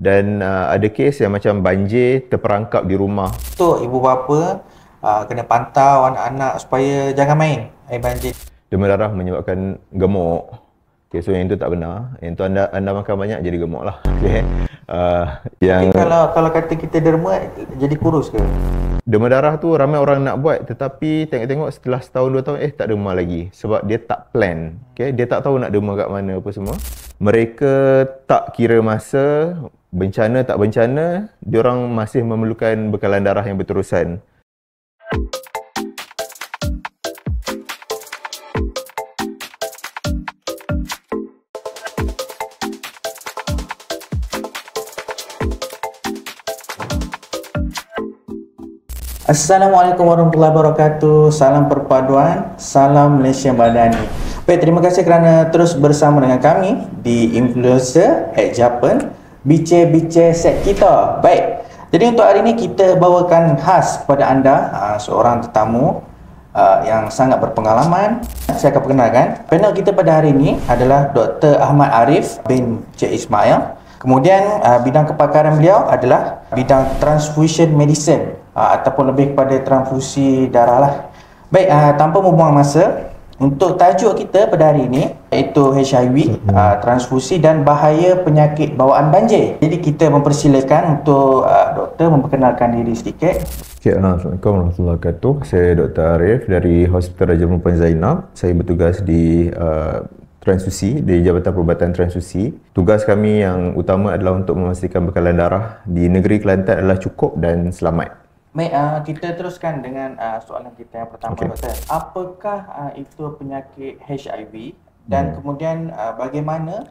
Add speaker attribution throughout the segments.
Speaker 1: Dan ada kes yang macam banjir terperangkap di rumah.
Speaker 2: Untuk ibu bapa kena pantau anak-anak supaya jangan main air banjir.
Speaker 1: Demam darah menyebabkan gemuk. Okay, so yang itu tak benar. Yang itu anda makan banyak jadi gemuk lah. Okay.
Speaker 2: Yang kalau kata kita derma jadi kurus ke?
Speaker 1: Demam darah tu ramai orang nak buat, tetapi tengok-tengok setelah setahun 2 tahun tak derma lagi sebab dia tak plan. Okay? Dia tak tahu nak derma kat mana apa semua. Mereka tak kira masa, bencana tak bencana, diorang masih memerlukan bekalan darah yang berterusan.
Speaker 2: Assalamualaikum warahmatullahi wabarakatuh. Salam perpaduan, salam Malaysia Madani. Baik, terima kasih kerana terus bersama dengan kami di Influencer at Japan, bincang-bincang set kita. Baik, jadi untuk hari ini kita bawakan khas kepada anda seorang tetamu yang sangat berpengalaman. Saya akan perkenalkan. Panel kita pada hari ini adalah Dr. Ahmad Arif bin Cik Ismail. Kemudian bidang kepakaran beliau adalah bidang transfusion medicine ataupun lebih kepada transfusi darah lah. Baik, tanpa membuang masa, untuk tajuk kita pada hari ini iaitu HIV, transfusi dan bahaya penyakit bawaan banjir. Jadi kita mempersilakan untuk doktor memperkenalkan diri sedikit.
Speaker 1: Assalamualaikum warahmatullahi wabarakatuh. Saya Dr. Arif dari Hospital Raja Perempuan Zainab. Saya bertugas di transfusi, di Jabatan Perubatan Transfusi. Tugas kami yang utama adalah untuk memastikan bekalan darah di negeri Kelantan adalah cukup dan selamat.
Speaker 2: Baik, kita teruskan dengan soalan kita yang pertama, doktor. Apakah itu penyakit HIV dan kemudian bagaimana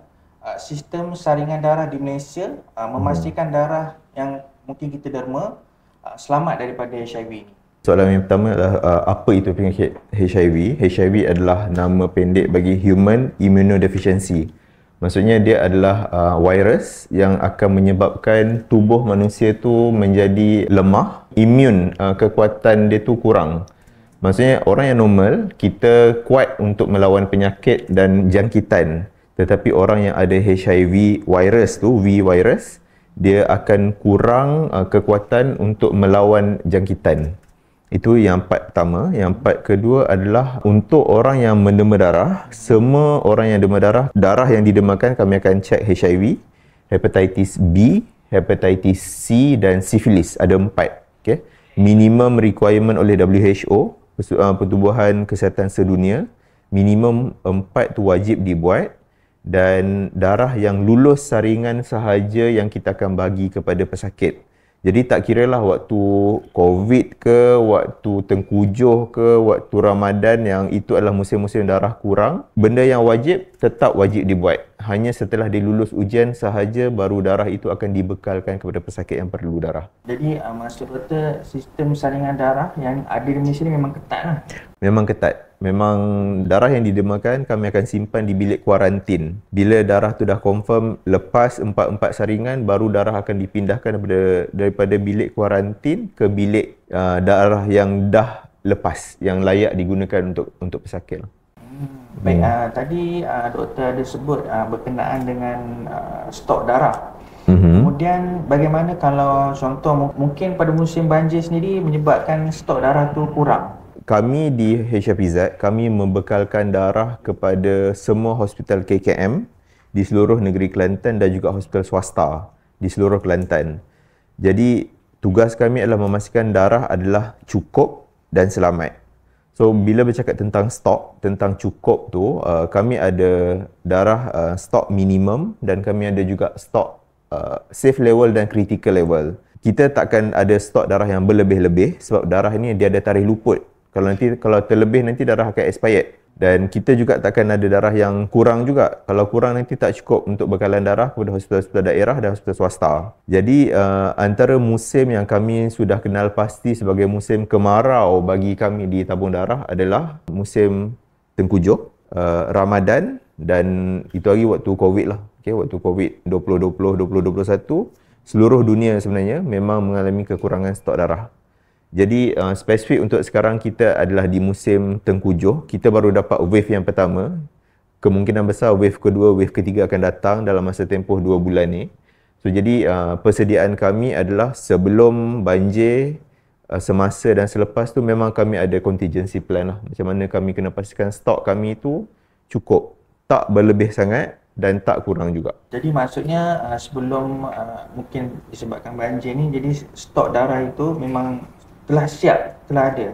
Speaker 2: sistem saringan darah di Malaysia memastikan darah yang mungkin kita derma selamat daripada HIV ini?
Speaker 1: Soalan yang pertama adalah apa itu penyakit HIV? HIV adalah nama pendek bagi Human Immunodeficiency. Maksudnya dia adalah virus yang akan menyebabkan tubuh manusia tu menjadi lemah, imun kekuatan dia tu kurang. Maksudnya orang yang normal, kita kuat untuk melawan penyakit dan jangkitan. Tetapi orang yang ada HIV virus tu, V virus, dia akan kurang kekuatan untuk melawan jangkitan. Itu yang part pertama. Yang part kedua adalah untuk orang yang menderma darah. Semua orang yang derma darah, darah yang didemakan kami akan cek HIV, hepatitis B, hepatitis C dan sifilis. Ada 4. Okay? Minimum requirement oleh WHO, Pertubuhan Kesihatan Sedunia, minimum 4 tu wajib dibuat. Dan darah yang lulus saringan sahaja yang kita akan bagi kepada pesakit. Jadi tak kira lah waktu COVID ke, waktu tengkujuh ke, waktu Ramadan, yang itu adalah musim-musim darah kurang. Benda yang wajib tetap wajib dibuat. Hanya setelah dilulus ujian sahaja baru darah itu akan dibekalkan kepada pesakit yang perlu darah.
Speaker 2: Jadi maksud doktor, sistem saringan darah yang ada di Malaysia ni memang ketat lah?
Speaker 1: Memang ketat. Memang darah yang didemakan kami akan simpan di bilik kuarantin. Bila darah tu dah confirm lepas 4 saringan, baru darah akan dipindahkan daripada bilik kuarantin ke bilik darah yang dah lepas, yang layak digunakan untuk pesakit.
Speaker 2: Baik, tadi doktor ada sebut berkenaan dengan stok darah. Kemudian bagaimana kalau contoh mungkin pada musim banjir sendiri menyebabkan stok darah tu kurang?
Speaker 1: Kami di HFPZ, kami membekalkan darah kepada semua hospital KKM di seluruh negeri Kelantan dan juga hospital swasta di seluruh Kelantan. Jadi tugas kami adalah memastikan darah adalah cukup dan selamat. So bila bercakap tentang stok, tentang cukup tu, kami ada darah stok minimum dan kami ada juga stok safe level dan critical level. Kita takkan ada stok darah yang berlebih-lebih sebab darah ni dia ada tarikh luput. Kalau terlebih nanti darah akan expired. Dan kita juga takkan ada darah yang kurang juga. Kalau kurang nanti tak cukup untuk bekalan darah kepada hospital-hospital daerah dan hospital swasta. Jadi antara musim yang kami sudah kenal pasti sebagai musim kemarau bagi kami di tabung darah adalah musim tengkujuh, Ramadan, dan itu lagi waktu COVID lah. Okay, waktu COVID 2020, 2021, seluruh dunia sebenarnya memang mengalami kekurangan stok darah. Jadi spesifik untuk sekarang kita adalah di musim tengkujuh. Kita baru dapat wave yang pertama. Kemungkinan besar wave kedua, wave ketiga akan datang dalam masa tempoh 2 bulan ni. So jadi persediaan kami adalah sebelum banjir, semasa dan selepas tu memang kami ada contingency plan lah. Macam mana kami kena pastikan stok kami tu cukup, tak berlebih sangat dan tak kurang juga.
Speaker 2: Jadi maksudnya sebelum mungkin disebabkan banjir ni, jadi stok darah itu memang telah siap, telah ada.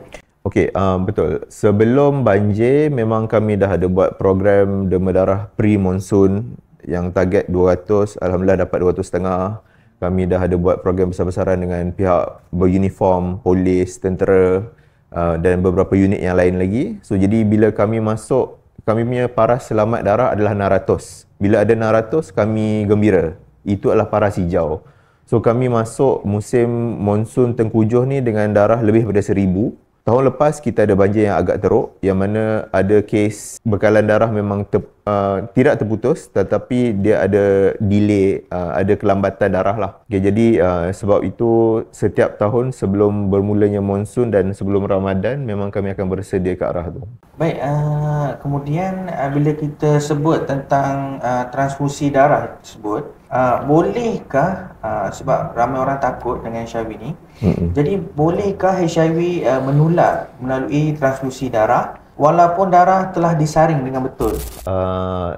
Speaker 1: Okey, betul. Sebelum banjir memang kami dah ada buat program derma darah pre-monsoon yang target 200, alhamdulillah dapat 200.5. Kami dah ada buat program besar-besaran dengan pihak beruniform, polis, tentera dan beberapa unit yang lain lagi. So jadi bila kami masuk, kami punya paras selamat darah adalah 600. Bila ada 600, kami gembira. Itu adalah paras hijau. So kami masuk musim monsun Tengkujuh ni dengan darah lebih daripada 1000. Tahun lepas kita ada banjir yang agak teruk, yang mana ada kes bekalan darah memang tidak terputus, tetapi dia ada delay, ada kelambatan darah lah. Okay, jadi sebab itu setiap tahun sebelum bermulanya monsun dan sebelum Ramadan memang kami akan bersedia ke arah tu.
Speaker 2: Baik, kemudian bila kita sebut tentang transfusi darah tersebut, bolehkah, sebab ramai orang takut dengan HIV ni, jadi bolehkah HIV menular melalui transfusi darah walaupun darah telah disaring dengan betul?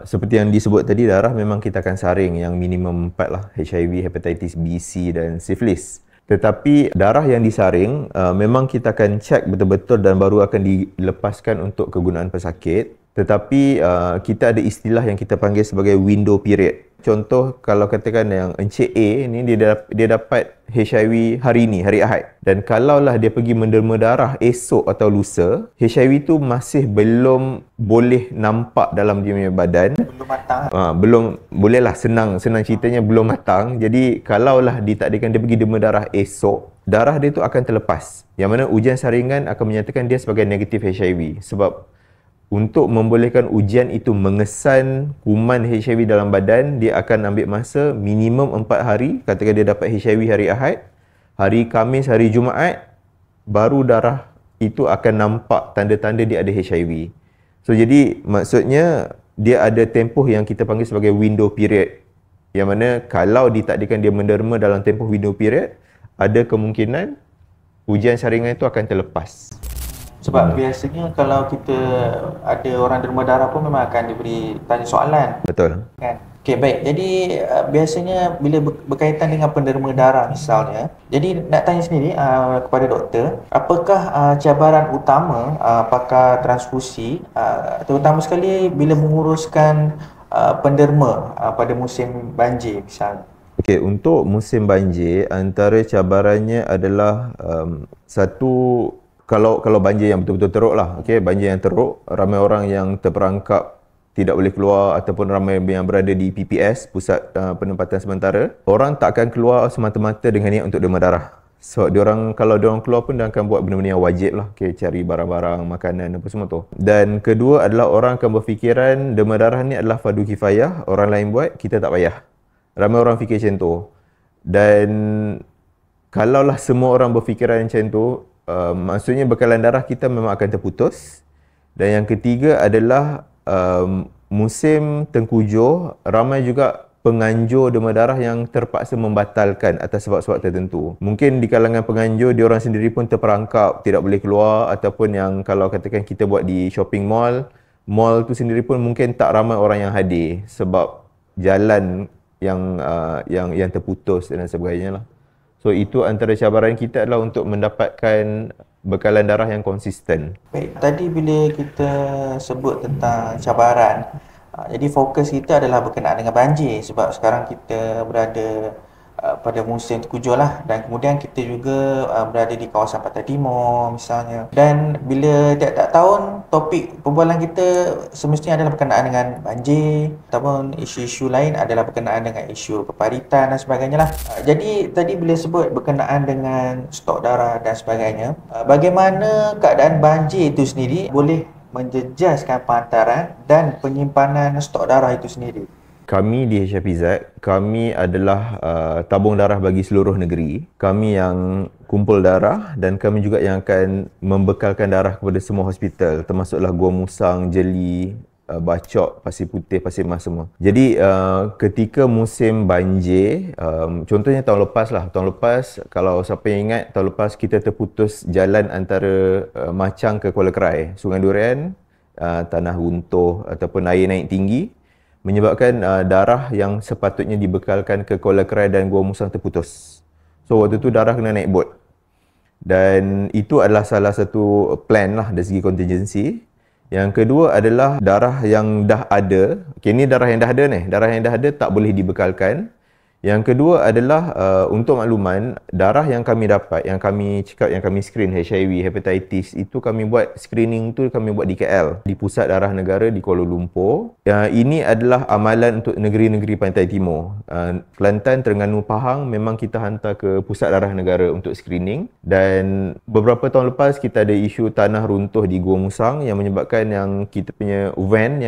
Speaker 1: Seperti yang disebut tadi, darah memang kita akan saring yang minimum 4 lah, HIV, hepatitis B, C dan syphilis. Tetapi darah yang disaring memang kita akan cek betul-betul dan baru akan dilepaskan untuk kegunaan pesakit. Tetapi kita ada istilah yang kita panggil sebagai window period. Contoh, kalau katakan yang Encik A ni dia dapat HIV hari ni, hari Ahad. Dan kalaulah dia pergi menderma darah esok atau lusa, HIV tu masih belum boleh nampak dalam dia punya badan.
Speaker 2: Belum matang.
Speaker 1: Belum, bolehlah senang ceritanya belum matang. Jadi kalaulah ditakdirkan dia pergi derma darah esok, darah dia tu akan terlepas. Yang mana ujian saringan akan menyatakan dia sebagai negatif HIV. Sebab untuk membolehkan ujian itu mengesan kuman HIV dalam badan, dia akan ambil masa minimum 4 hari. Katakan dia dapat HIV hari Ahad, hari Khamis, hari Jumaat, baru darah itu akan nampak tanda-tanda dia ada HIV. So jadi maksudnya dia ada tempoh yang kita panggil sebagai window period. Yang mana kalau ditakdirkan dia menderma dalam tempoh window period, ada kemungkinan ujian saringan itu akan terlepas.
Speaker 2: Sebab biasanya kalau kita ada orang derma darah pun memang akan diberi tanya soalan.
Speaker 1: Betul.
Speaker 2: Kan? Okey, baik. Jadi biasanya bila berkaitan dengan penderma darah misalnya, jadi nak tanya sendiri kepada doktor, apakah cabaran utama pakar transfusi, terutama sekali bila menguruskan penderma pada musim banjir misalnya?
Speaker 1: Okey, untuk musim banjir, antara cabarannya adalah satu, kalau banjir yang betul-betul teruk lah, okey, banjir yang teruk, ramai orang yang terperangkap tidak boleh keluar ataupun ramai yang berada di PPS, pusat penempatan sementara, orang tak akan keluar semata-mata dengan niat untuk derma darah. So diorang, kalau diorang keluar pun dia akan buat benda-benda yang wajib lah, okey, cari barang-barang, makanan apa semua tu. Dan kedua adalah orang akan berfikiran derma darah ni adalah fardu kifayah, orang lain buat, kita tak payah. Ramai orang fikir macam tu. Dan kalaulah semua orang berfikiran macam tu, maksudnya bekalan darah kita memang akan terputus. Dan yang ketiga adalah musim Tengkujuh, ramai juga penganjur derma darah yang terpaksa membatalkan atas sebab-sebab tertentu. Mungkin di kalangan penganjur, diorang sendiri pun terperangkap, tidak boleh keluar, ataupun yang kalau katakan kita buat di shopping mall tu sendiri pun mungkin tak ramai orang yang hadir sebab jalan yang terputus dan sebagainya lah. So itu antara cabaran kita adalah untuk mendapatkan bekalan darah yang konsisten.
Speaker 2: Baik, tadi bila kita sebut tentang cabaran, jadi fokus kita adalah berkenaan dengan banjir sebab sekarang kita berada pada musim Tengkujuh lah, dan kemudian kita juga berada di kawasan Pantai Timur misalnya. Dan bila tiap-tiap tahun topik perbualan kita semestinya adalah berkenaan dengan banjir ataupun isu-isu lain adalah berkenaan dengan isu keparitan dan sebagainya lah. Jadi tadi bila sebut berkenaan dengan stok darah dan sebagainya, bagaimana keadaan banjir itu sendiri boleh menjejaskan pehantaran dan penyimpanan stok darah itu sendiri?
Speaker 1: Kami di HFPZ, kami adalah tabung darah bagi seluruh negeri. Kami yang kumpul darah dan kami juga yang akan membekalkan darah kepada semua hospital, termasuklah Gua Musang, Jeli, bacok, pasir putih, pasir emas semua. Jadi ketika musim banjir, contohnya tahun lepas kalau siapa yang ingat, tahun lepas kita terputus jalan antara Machang ke Kuala Kerai, Sungai Durian, tanah runtuh ataupun air naik tinggi, menyebabkan darah yang sepatutnya dibekalkan ke Kuala Kerai dan Gua Musang terputus. So waktu tu darah kena naik bot. Dan itu adalah salah satu plan lah dari segi contingency. Yang kedua adalah darah yang dah ada. Okay, ni darah yang dah ada ni. Darah yang dah ada tak boleh dibekalkan. Yang kedua adalah untuk makluman, darah yang kami dapat, yang kami screen HIV, hepatitis, itu kami buat screening tu kami buat di KL, di Pusat Darah Negara di Kuala Lumpur. Ini adalah amalan untuk negeri-negeri Pantai Timur. Kelantan, Terengganu, Pahang memang kita hantar ke Pusat Darah Negara untuk screening. Dan beberapa tahun lepas kita ada isu tanah runtuh di Gua Musang yang menyebabkan yang kita punya van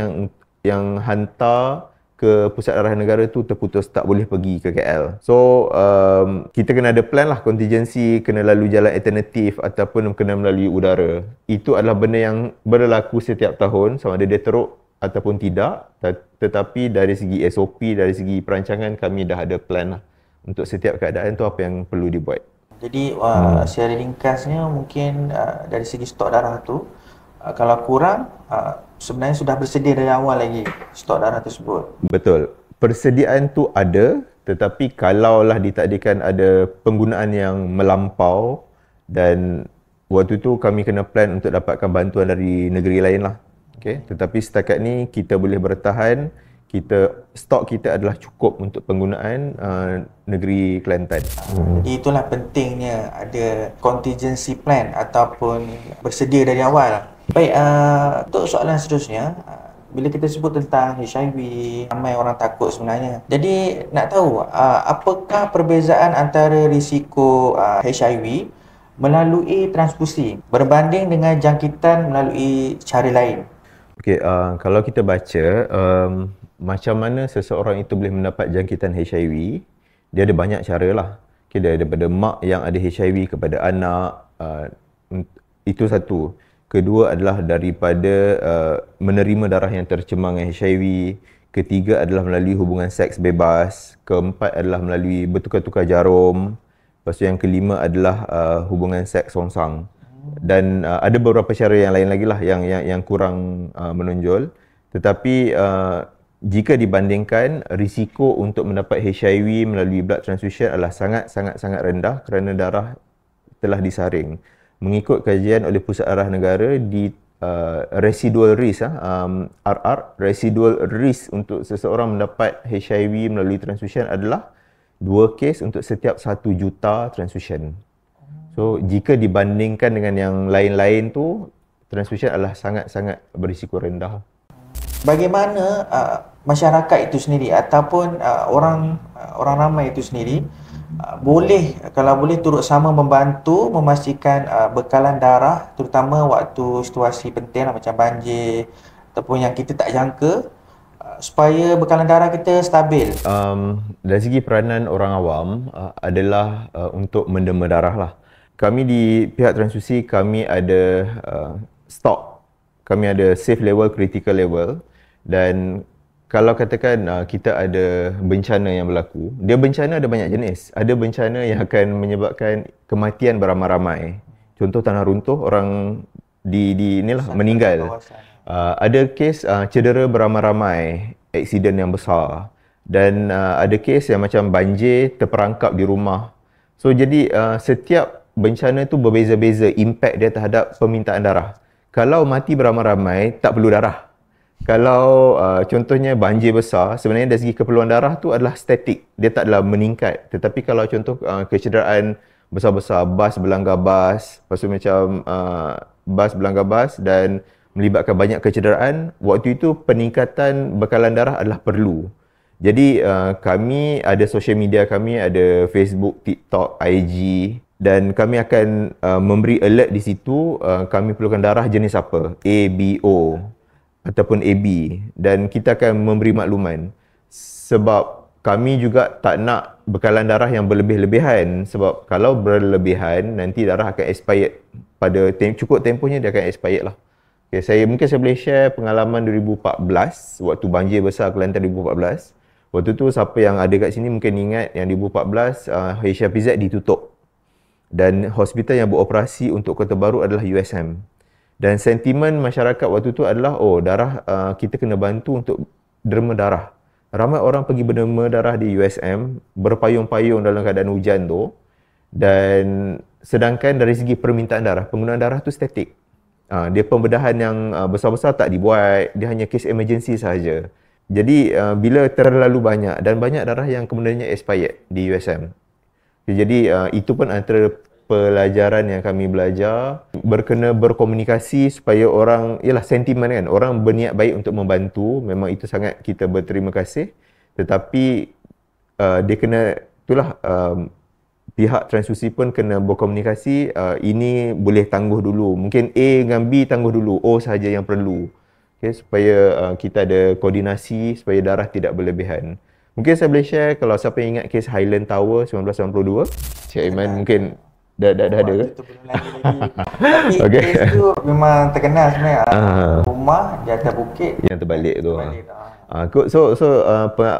Speaker 1: yang hantar ke Pusat Darah Negara tu terputus, tak boleh pergi ke KL. So kita kena ada plan lah, contingency, kena lalu jalan alternatif ataupun kena melalui udara. Itu adalah benda yang berlaku setiap tahun, sama ada dia teruk ataupun tidak. Tetapi dari segi SOP, dari segi perancangan, kami dah ada plan lah untuk setiap keadaan tu apa yang perlu dibuat.
Speaker 2: Jadi secara ringkasnya mungkin dari segi stok darah tu, kalau kurang sebenarnya sudah bersedia dari awal lagi stok darah tersebut. Betul.
Speaker 1: Persediaan tu ada, tetapi kalaulah ditakdirkan ada penggunaan yang melampau dan waktu tu kami kena plan untuk dapatkan bantuan dari negeri lain lah. Okay. Tetapi setakat ni kita boleh bertahan, stok kita adalah cukup untuk penggunaan negeri Kelantan.
Speaker 2: Jadi itulah pentingnya ada contingency plan ataupun bersedia dari awal. Baik, untuk soalan seterusnya, bila kita sebut tentang HIV, ramai orang takut sebenarnya. Jadi nak tahu, apakah perbezaan antara risiko HIV melalui transfusi berbanding dengan jangkitan melalui cara lain?
Speaker 1: Okey, kalau kita baca macam mana seseorang itu boleh mendapat jangkitan HIV, dia ada banyak cara lah. Okay, daripada mak yang ada HIV kepada anak, itu satu. Kedua adalah daripada menerima darah yang tercemar dengan HIV. Ketiga adalah melalui hubungan seks bebas. Keempat adalah melalui bertukar-tukar jarum. Lepas tu yang kelima adalah hubungan seks songsang. Dan ada beberapa cara yang lain lagi lah yang kurang menonjol. Tetapi jika dibandingkan, risiko untuk mendapat HIV melalui blood transfusion adalah sangat rendah kerana darah telah disaring. Mengikut kajian oleh Pusat Darah Negara di residual risk, RR, residual risk untuk seseorang mendapat HIV melalui transfusion adalah 2 kes untuk setiap 1 juta transfusion. So, jika dibandingkan dengan yang lain-lain tu, transfusion adalah sangat berisiko rendah.
Speaker 2: Bagaimana masyarakat itu sendiri ataupun orang ramai itu sendiri kalau boleh turut sama membantu memastikan bekalan darah, terutama waktu situasi penting lah, macam banjir ataupun yang kita tak jangka, supaya bekalan darah kita stabil?
Speaker 1: Dari segi peranan orang awam adalah untuk mendema darah lah. Kami di pihak transfusi, kami ada stok, kami ada safe level, critical level. Dan kalau katakan kita ada bencana yang berlaku, dia bencana ada banyak jenis. Ada bencana yang akan menyebabkan kematian beramai-ramai. Contoh tanah runtuh, orang inilah meninggal. Ada kes cedera beramai-ramai, aksiden yang besar. Dan ada kes yang macam banjir terperangkap di rumah. So jadi setiap bencana tu berbeza-beza impact dia terhadap permintaan darah. Kalau mati beramai-ramai, tak perlu darah. Kalau contohnya banjir besar, sebenarnya dari segi keperluan darah tu adalah statik. Dia tak adalah meningkat. Tetapi kalau contoh kecederaan besar-besar, bas berlanggar bas, lepas tu macam bas berlanggar bas dan melibatkan banyak kecederaan, waktu itu peningkatan bekalan darah adalah perlu. Jadi kami ada social media, kami ada Facebook, TikTok, IG, dan kami akan memberi alert di situ kami perlukan darah jenis apa, A, B, O ataupun AB, dan kita akan memberi makluman sebab kami juga tak nak bekalan darah yang berlebih-lebihan, sebab kalau berlebihan nanti darah akan expired pada cukup tempohnya, dia akan expired lah. Okay, saya boleh share pengalaman 2014 waktu banjir besar Kelantan 2014. Waktu tu siapa yang ada kat sini mungkin ingat yang 2014 HRPZ ditutup. Dan hospital yang beroperasi untuk Kota Baru adalah USM. Dan sentimen masyarakat waktu tu adalah kita kena bantu untuk derma darah. Ramai orang pergi berderma darah di USM, berpayung-payung dalam keadaan hujan tu. Dan sedangkan dari segi permintaan darah, penggunaan darah tu statik. Dia pembedahan yang besar-besar tak dibuat, dia hanya case emergency sahaja. Jadi bila terlalu banyak dan banyak darah yang kemudiannya expired di USM. Jadi itu pun antara pelajaran yang kami belajar, berkena berkomunikasi supaya orang, ialah sentimen kan, orang berniat baik untuk membantu, memang itu sangat kita berterima kasih, tetapi dia kena, itulah pihak transfusi pun kena berkomunikasi, ini boleh tangguh dulu, mungkin A dengan B tangguh dulu, O sahaja yang perlu, okay, supaya kita ada koordinasi supaya darah tidak berlebihan. Mungkin saya boleh share kalau siapa yang ingat kes Highland Tower 1992, Cik Aiman mungkin dah ada ke?
Speaker 2: Itu belum lagi. Tapi okay. Kes tu memang terkenal sebenarnya. Rumah di atas bukit
Speaker 1: yang terbalik tu.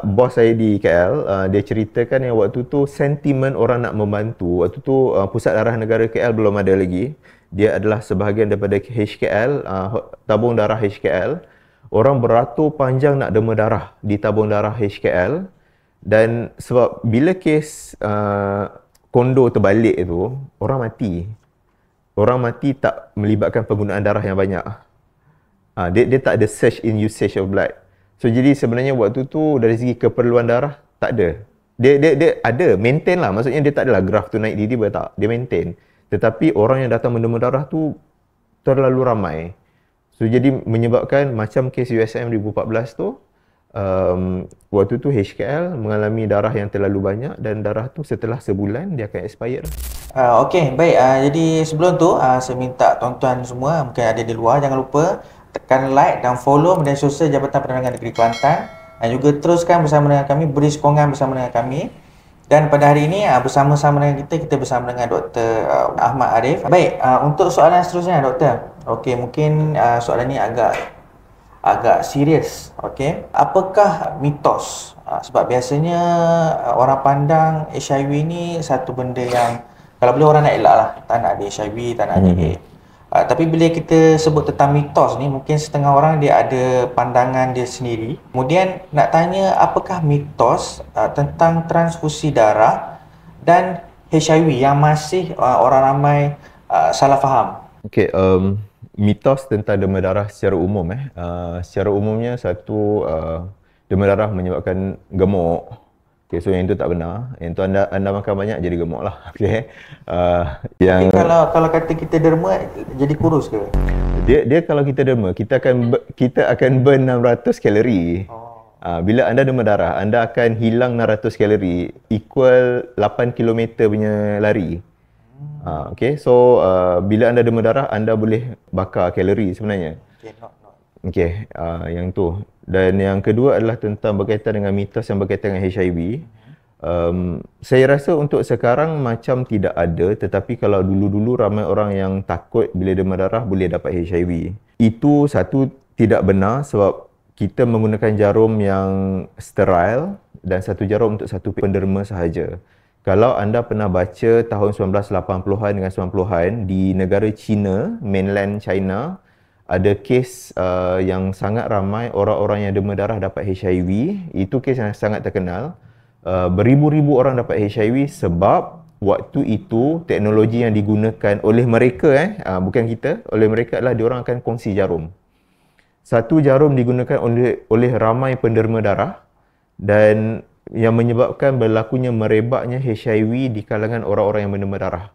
Speaker 1: Bos saya di KL, dia ceritakan yang waktu tu sentimen orang nak membantu. Waktu tu Pusat Darah Negara KL belum ada lagi. Dia adalah sebahagian daripada HKL, tabung darah HKL. Orang beratur panjang nak derma darah di tabung darah HKL. Dan sebab bila kes kondo terbalik tu, orang mati. Orang mati tak melibatkan penggunaan darah yang banyak. Dia tak ada surge in usage of blood. So jadi sebenarnya waktu tu dari segi keperluan darah tak ada. Dia ada, maintain lah. Maksudnya dia tak adalah graf tu naik tiba-tiba, tak. Dia maintain. Tetapi orang yang datang menderma darah tu terlalu ramai. So jadi menyebabkan macam kes USM 2014 tu, waktu tu HKL mengalami darah yang terlalu banyak dan darah tu setelah sebulan dia akan expire.
Speaker 2: Okey, baik. Jadi sebelum tu saya minta tuan-tuan semua mungkin ada di luar, jangan lupa tekan like dan follow media sosial Jabatan Penerangan Negeri Kelantan, dan juga teruskan bersama dengan kami, beri sokongan bersama dengan kami. Dan pada hari ini bersama-sama dengan kita bersama dengan Dr. Ahmad Arif. Baik, untuk soalan seterusnya Doktor. Okey, mungkin soalan ni agak serius. Okey, apakah mitos? Sebab biasanya orang pandang HIV ni satu benda yang kalau boleh orang nak elak lah, tak nak ada HIV, tak nak ada AIDS. Tapi bila kita sebut tentang mitos ni, mungkin setengah orang dia ada pandangan dia sendiri. Kemudian nak tanya, apakah mitos tentang transfusi darah dan HIV yang masih orang ramai salah faham?
Speaker 1: Okey, mitos tentang derma darah secara umum secara umumnya satu, derma darah menyebabkan gemuk. Okay, so yang itu tak benar. Yang itu anda makan banyak jadi gemuk lah. Okay.
Speaker 2: Yang kalau kata kita derma jadi kurus ke?
Speaker 1: Dia kalau kita derma, kita akan burn 600 kalori. Bila anda derma darah, anda akan hilang 600 kalori equal 8 km punya lari. Okay, so bila anda derma darah, anda boleh bakar kalori sebenarnya. Okay, yang tu. Dan yang kedua adalah tentang berkaitan dengan mitos yang berkaitan dengan HIV. Saya rasa untuk sekarang macam tidak ada, tetapi kalau dulu-dulu ramai orang yang takut bila derma darah boleh dapat HIV. Itu satu tidak benar sebab kita menggunakan jarum yang sterile dan satu jarum untuk satu penderma sahaja. Kalau anda pernah baca tahun 1980-an dengan 90-an di negara China, mainland China, ada kes yang sangat ramai orang-orang yang derma darah dapat HIV. Itu kes yang sangat terkenal. Beribu-ribu orang dapat HIV sebab waktu itu teknologi yang digunakan oleh mereka, bukan kita, oleh mereka adalah diorang akan kongsi jarum. Satu jarum digunakan oleh ramai penderma darah dan yang menyebabkan berlakunya merebaknya HIV di kalangan orang-orang yang menderma darah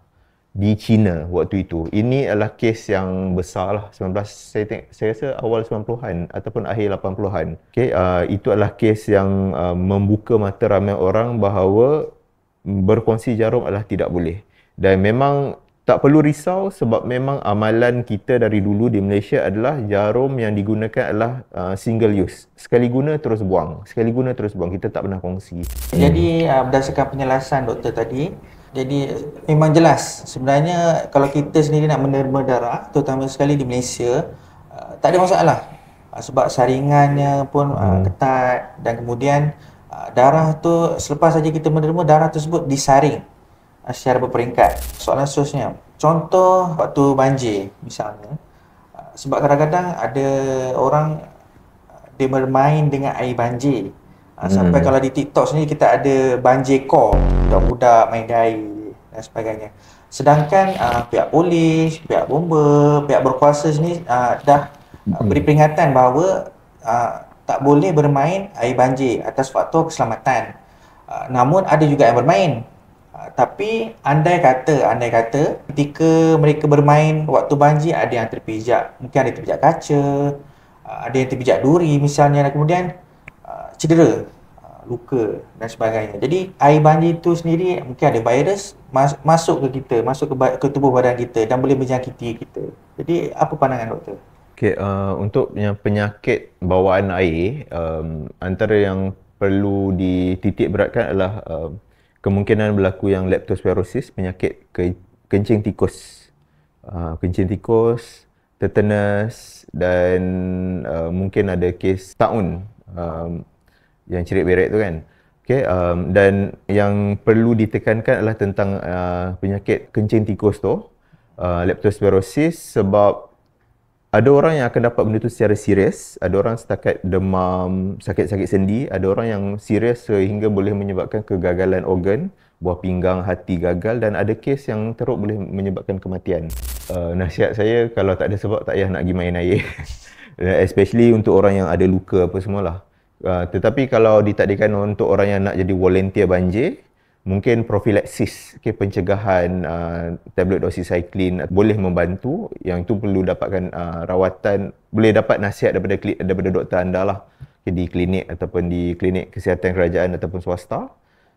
Speaker 1: di China waktu itu. Ini adalah kes yang besar lah, saya rasa awal 90-an ataupun akhir 80-an. Okay, itu adalah kes yang membuka mata ramai orang bahawa berkongsi jarum adalah tidak boleh. Dan memang tak perlu risau sebab memang amalan kita dari dulu di Malaysia adalah jarum yang digunakan adalah single use. Sekali guna terus buang, sekali guna terus buang. Kita tak pernah kongsi.
Speaker 2: Jadi berdasarkan penjelasan doktor tadi, jadi memang jelas sebenarnya kalau kita sendiri nak menderma darah, terutama sekali di Malaysia, tak ada masalah. Sebab saringannya pun ketat, dan kemudian darah tu selepas saja kita menerima, darah tersebut disaring secara berperingkat. Soalan seterusnya, contoh waktu banjir misalnya, sebab kadang-kadang ada orang dia bermain dengan air banjir. Sampai kalau di TikTok sendiri kita ada banjir core, budak-budak main dengan air dan sebagainya. Sedangkan pihak polis, pihak bomba, pihak berkuasa sini dah beri peringatan bahawa tak boleh bermain air banjir atas faktor keselamatan. Namun ada juga yang bermain. Tapi andai kata ketika mereka bermain waktu banjir, ada yang terpijak, mungkin ada terpijak kaca, ada yang terpijak duri misalnya, dan kemudian cedera, luka dan sebagainya. Jadi air banjir itu sendiri mungkin ada virus masuk ke kita, masuk ke tubuh badan kita dan boleh menjangkiti kita. Jadi apa pandangan doktor?
Speaker 1: Okay, untuk yang penyakit bawaan air, antara yang perlu dititik beratkan adalah kemungkinan berlaku yang leptospirosis, penyakit kencing tikus. Kencing tikus, tetanus, dan mungkin ada kes taun yang cerit berak tu kan. Okay, dan yang perlu ditekankan adalah tentang penyakit kencing tikus tu, leptospirosis, sebab ada orang yang akan dapat benda tu secara serius, ada orang setakat demam, sakit-sakit sendi, ada orang yang serius sehingga boleh menyebabkan kegagalan organ, buah pinggang, hati gagal, dan ada kes yang teruk boleh menyebabkan kematian. Nasihat saya, kalau tak ada sebab, tak payah nak pergi main air. Especially untuk orang yang ada luka apa semualah. Tetapi kalau ditakdirkan untuk orang yang nak jadi volunteer banjir, mungkin profilaksis, pencegahan, tablet doxycycline boleh membantu. Yang itu perlu dapatkan rawatan, boleh dapat nasihat daripada doktor anda lah, di klinik ataupun di klinik kesihatan kerajaan ataupun swasta.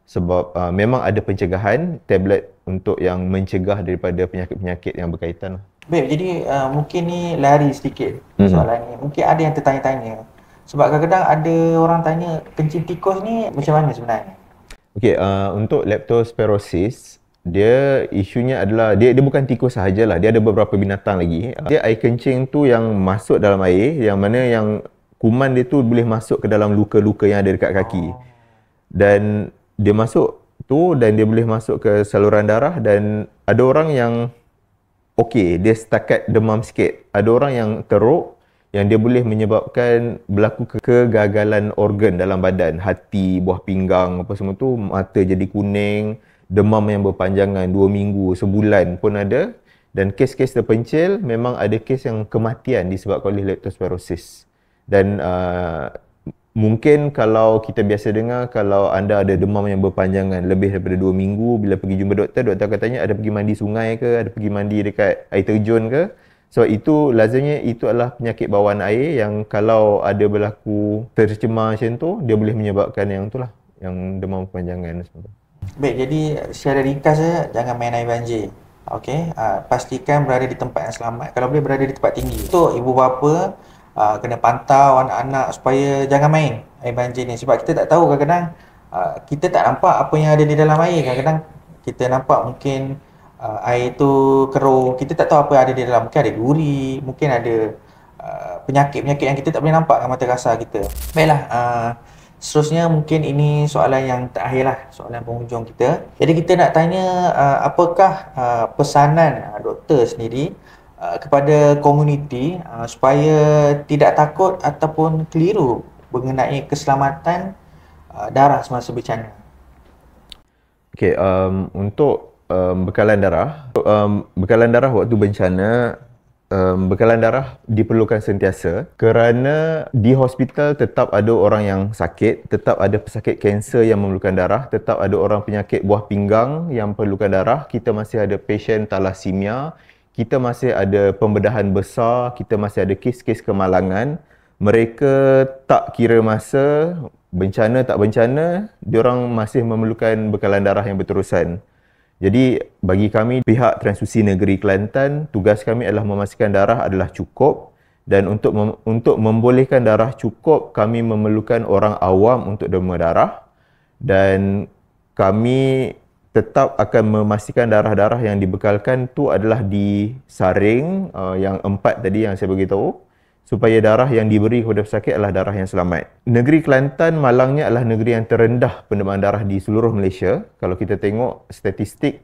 Speaker 1: Sebab memang ada pencegahan tablet untuk yang mencegah daripada penyakit-penyakit yang berkaitan.
Speaker 2: Baik, jadi mungkin ni lari sedikit soalan ni. Mungkin ada yang tertanya-tanya. Sebab kadang-kadang ada orang tanya, kencing tikus ni macam mana sebenarnya?
Speaker 1: Okey, untuk leptospirosis, dia isunya adalah dia bukan tikus sahajalah, dia ada beberapa binatang lagi. Dia air kencing tu yang masuk dalam air, yang mana yang kuman dia tu boleh masuk ke dalam luka-luka yang ada dekat kaki. Dan dia masuk tu dan dia boleh masuk ke saluran darah, dan ada orang yang okey, dia setakat demam sikit. Ada orang yang teruk, yang dia boleh menyebabkan berlaku kegagalan organ dalam badan, hati, buah pinggang, apa semua tu, mata jadi kuning, demam yang berpanjangan 2 minggu, sebulan pun ada. Dan kes-kes terpencil, memang ada kes yang kematian disebabkan oleh leptospirosis. Dan mungkin kalau kita biasa dengar, kalau anda ada demam yang berpanjangan lebih daripada 2 minggu, bila pergi jumpa doktor, doktor akan tanya ada pergi mandi sungai ke, ada pergi mandi dekat air terjun ke. So itu lazimnya itu adalah penyakit bawaan air yang kalau ada berlaku tercemar macam tu, dia boleh menyebabkan yang itulah, yang demam berpanjangan semua.
Speaker 2: Baik, jadi secara ringkas saja, jangan main air banjir. Okey, pastikan berada di tempat yang selamat. Kalau boleh berada di tempat tinggi. Untuk ibu bapa kena pantau anak-anak supaya jangan main air banjir ni, sebab kita tak tahu kadang-kadang kita tak nampak apa yang ada di dalam air. Kadang-kadang kita nampak mungkin air tu keruh, kita tak tahu apa yang ada di dalam. Mungkin ada duri, mungkin ada penyakit-penyakit yang kita tak boleh nampak dengan mata kasar kita. Baiklah, seterusnya mungkin ini soalan yang terakhir lah, soalan penghujung kita. Jadi kita nak tanya, apakah pesanan doktor sendiri kepada komuniti supaya tidak takut ataupun keliru mengenai keselamatan darah semasa bencana?
Speaker 1: Okey, untuk bekalan darah. Bekalan darah waktu bencana, bekalan darah diperlukan sentiasa kerana di hospital tetap ada orang yang sakit, tetap ada pesakit kanser yang memerlukan darah, tetap ada orang penyakit buah pinggang yang perlukan darah, kita masih ada pasien thalassemia, kita masih ada pembedahan besar, kita masih ada kes-kes kemalangan. Mereka tak kira masa, bencana tak bencana, diorang masih memerlukan bekalan darah yang berterusan. Jadi bagi kami, pihak Transfusi Negeri Kelantan, tugas kami adalah memastikan darah adalah cukup, dan untuk membolehkan darah cukup, kami memerlukan orang awam untuk derma darah, dan kami tetap akan memastikan darah-darah yang dibekalkan tu adalah disaring, yang 4 tadi yang saya beritahu, supaya darah yang diberi kepada pesakit adalah darah yang selamat. Negeri Kelantan malangnya adalah negeri yang terendah pendemaan darah di seluruh Malaysia. Kalau kita tengok statistik,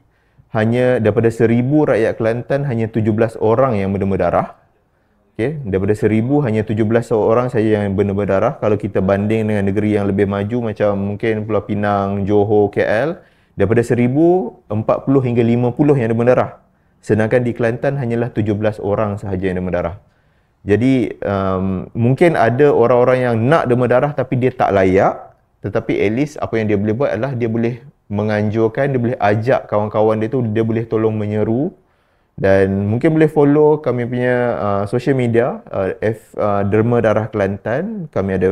Speaker 1: hanya daripada 1,000 rakyat Kelantan hanya 17 orang yang berdemam darah. Okay. Daripada 1,000 hanya 17 orang saja yang berdemam darah. Kalau kita banding dengan negeri yang lebih maju macam mungkin Pulau Pinang, Johor, KL, daripada 1,000, 40 hingga 50 yang demam darah. Sedangkan di Kelantan hanyalah 17 orang sahaja yang demam darah. Jadi mungkin ada orang-orang yang nak demam darah tapi dia tak layak, tetapi at least apa yang dia boleh buat adalah dia boleh menganjurkan, dia boleh ajak kawan-kawan dia tu, dia boleh tolong menyeru, dan mungkin boleh follow kami punya social media Derma Darah Kelantan. Kami ada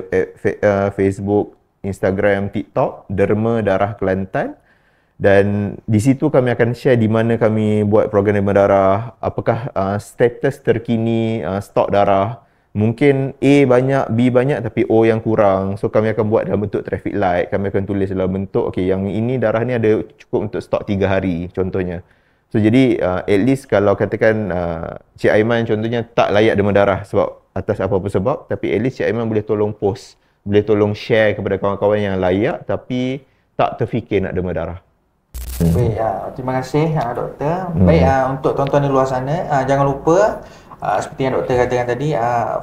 Speaker 1: Facebook, Instagram, TikTok Derma Darah Kelantan. Dan di situ kami akan share di mana kami buat program demam darah, apakah status terkini stok darah. Mungkin A banyak, B banyak tapi O yang kurang. So kami akan buat dalam bentuk traffic light. Kami akan tulis dalam bentuk, okay, yang ini darah ni ada cukup untuk stok 3 hari contohnya. So jadi at least kalau katakan Cik Aiman contohnya tak layak demam darah sebab atas apa-apa sebab, tapi at least Cik Aiman boleh tolong post, boleh tolong share kepada kawan-kawan yang layak tapi tak terfikir nak demam darah.
Speaker 2: Baik, terima kasih doktor. Baik, untuk tuan-tuan di luar sana, jangan lupa seperti yang doktor katakan tadi,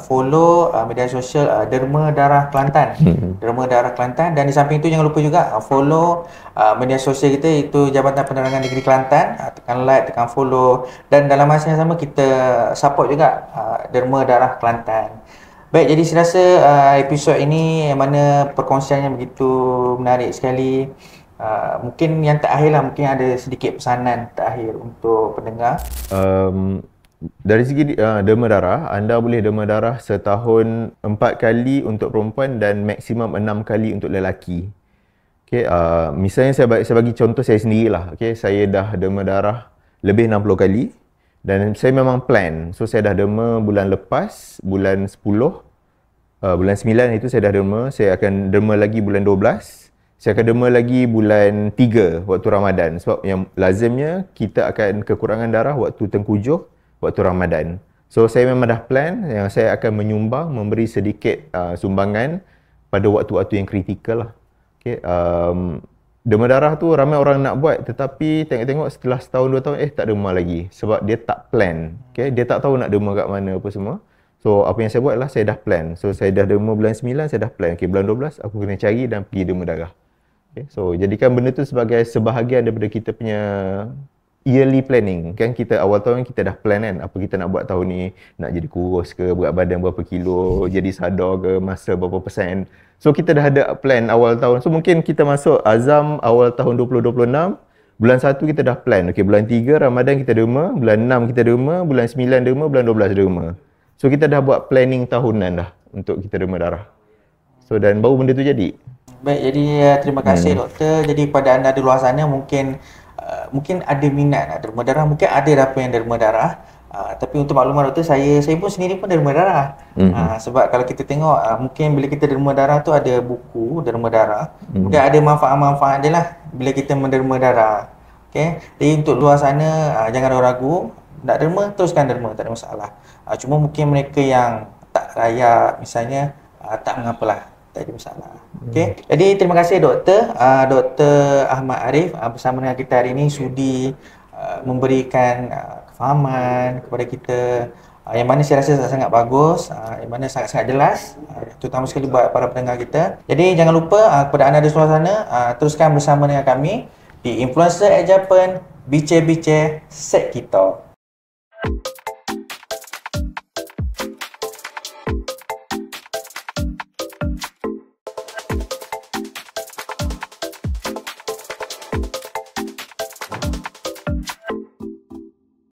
Speaker 2: follow media sosial Derma Darah Kelantan. Derma Darah Kelantan, dan di samping itu jangan lupa juga follow media sosial kita, iaitu Jabatan Penerangan Negeri Kelantan. Tekan like, tekan follow, dan dalam masa yang sama kita support juga Derma Darah Kelantan. Baik, jadi saya rasa episod ini yang mana perkongsiannya begitu menarik sekali. Mungkin yang terakhir lah, mungkin ada sedikit pesanan terakhir untuk pendengar.
Speaker 1: Dari segi demam darah, anda boleh demam darah setahun 4 kali untuk perempuan dan maksimum 6 kali untuk lelaki. Okay, misalnya saya bagi contoh saya sendirilah. Okay, saya dah demam darah lebih 60 kali dan saya memang plan. So saya dah demam bulan lepas, bulan 10, bulan 9 itu saya dah demam. Saya akan demam lagi bulan 12. Saya akan derma lagi bulan 3 waktu Ramadan. Sebab yang lazimnya kita akan kekurangan darah waktu tengkujuh waktu Ramadan. So saya memang dah plan yang saya akan menyumbang, memberi sedikit sumbangan pada waktu-waktu yang kritikal lah. Okay, demam darah tu ramai orang nak buat, tetapi tengok-tengok setelah setahun 2 tahun tak derma lagi. Sebab dia tak plan. Okay, dia tak tahu nak derma kat mana apa semua. So apa yang saya buat adalah saya dah plan. So saya dah derma bulan 9, saya dah plan. Okay, bulan 12 aku kena cari dan pergi derma darah. Okay, so jadikan benda tu sebagai sebahagian daripada kita punya yearly planning. Kan kita awal tahun kita dah plan kan apa kita nak buat tahun ni, nak jadi kurus ke, berat badan berapa kilo, jadi sadar ke, masa berapa persen. So kita dah ada plan awal tahun. So mungkin kita masuk azam awal tahun 2026, bulan 1 kita dah plan. Okay, bulan 3 Ramadan kita derma, bulan 6 kita derma, bulan 9 derma, bulan 12 derma. So kita dah buat planning tahunan dah untuk kita derma darah. So dan baru benda tu jadi.
Speaker 2: Baik, jadi terima kasih doktor. Jadi pada anda di luar sana mungkin ada minat nak derma darah, mungkin ada apa yang derma darah. Tapi untuk maklumat doktor, saya pun sendiri pun derma darah. Sebab kalau kita tengok mungkin bila kita derma darah tu ada buku derma darah. Mungkin ada manfaat-manfaat dia lah bila kita menderma darah. Okey. Jadi untuk luar sana jangan ragu, nak derma teruskan derma, tak ada masalah. Cuma mungkin mereka yang tak layak misalnya tak mengapalah. Tak ada masalah. Okey. Jadi terima kasih doktor, Dr. Ahmad Arif bersama dengan kita hari ini sudi memberikan kefahaman kepada kita yang mana saya rasa sangat bagus, yang mana sangat-sangat jelas, terutama sekali buat para pendengar kita. Jadi jangan lupa kepada anda di luar sana teruskan bersama dengan kami di Influencer at Japan, bice-bice set kita.